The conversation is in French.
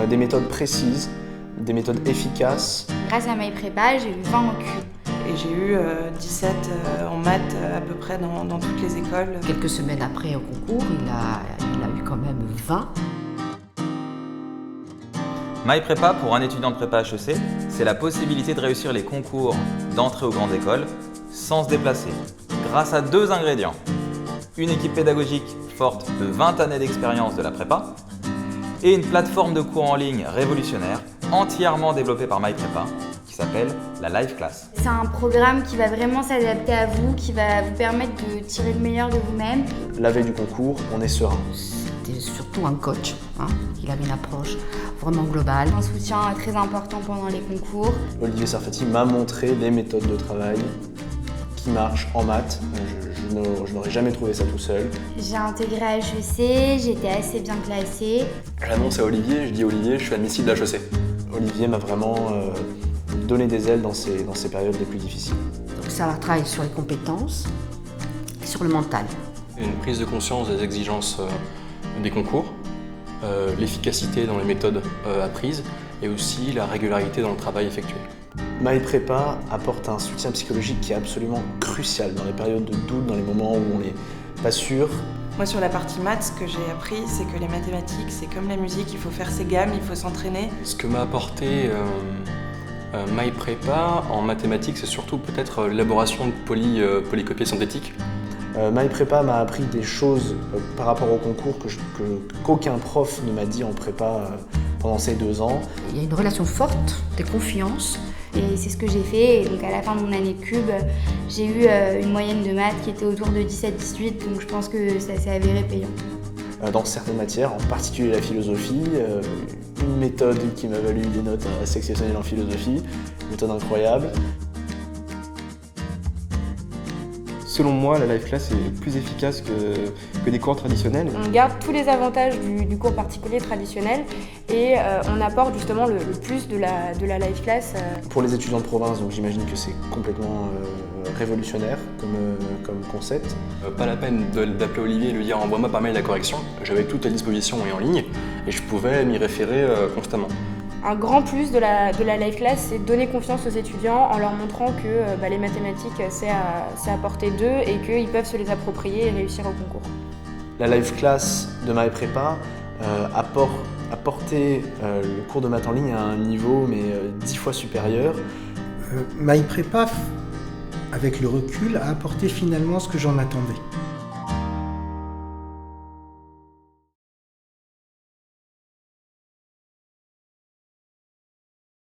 des méthodes précises, des méthodes efficaces. Grâce à MyPrépa, j'ai eu 20 en cube. Et j'ai eu 17 en maths à peu près dans toutes les écoles. Quelques semaines après au concours, il a eu quand même 20. MyPrépa pour un étudiant de prépa HEC, c'est la possibilité de réussir les concours d'entrée aux grandes écoles sans se déplacer, grâce à 2 ingrédients. Une équipe pédagogique forte de 20 années d'expérience de la prépa et une plateforme de cours en ligne révolutionnaire entièrement développée par MyPrépa qui s'appelle la Live Class. C'est un programme qui va vraiment s'adapter à vous, qui va vous permettre de tirer le meilleur de vous-même. La veille du concours, on est serein. C'était surtout un coach, il avait une approche vraiment globale. Un soutien très important pendant les concours. Olivier Sarfati m'a montré des méthodes de travail qui marchent en maths. Je n'aurais jamais trouvé ça tout seul. J'ai intégré à HEC, j'étais assez bien classée. J'annonce à Olivier, je dis Olivier, je suis admissible à HEC. Olivier m'a vraiment donné des ailes dans ces périodes les plus difficiles. Donc ça travaille sur les compétences et sur le mental. Une prise de conscience des exigences des concours, l'efficacité dans les méthodes apprises et aussi la régularité dans le travail effectué. MyPrépa apporte un soutien psychologique qui est absolument crucial dans les périodes de doute, dans les moments où on n'est pas sûr. Moi, sur la partie maths, ce que j'ai appris, c'est que les mathématiques, c'est comme la musique, il faut faire ses gammes, il faut s'entraîner. Ce que m'a apporté MyPrépa en mathématiques, c'est surtout peut-être l'élaboration de polycopiés synthétiques. MyPrépa m'a appris des choses par rapport au concours qu'aucun prof ne m'a dit en prépa pendant ces 2 ans. Il y a une relation forte, des confiances. Et c'est ce que j'ai fait. Et donc à la fin de mon année de cube, j'ai eu une moyenne de maths qui était autour de 17-18, donc je pense que ça s'est avéré payant. Dans certaines matières, en particulier la philosophie, une méthode qui m'a valu des notes assez exceptionnelles en philosophie, une méthode incroyable. Selon moi, la Live Class est plus efficace que des cours traditionnels. On garde tous les avantages du cours particulier traditionnel et on apporte justement le plus de la Live Class. Pour les étudiants de province, donc j'imagine que c'est complètement révolutionnaire comme concept. Pas la peine d'appeler Olivier et lui dire envoie-moi par mail la correction. J'avais tout à disposition et en ligne et je pouvais m'y référer constamment. Un grand plus de la Live Class, c'est donner confiance aux étudiants en leur montrant que les mathématiques, c'est à portée d'eux et qu'ils peuvent se les approprier et réussir au concours. La Live Class de MyPrépa a porté le cours de maths en ligne à un niveau 10 fois supérieur. MyPrépa, avec le recul, a apporté finalement ce que j'en attendais.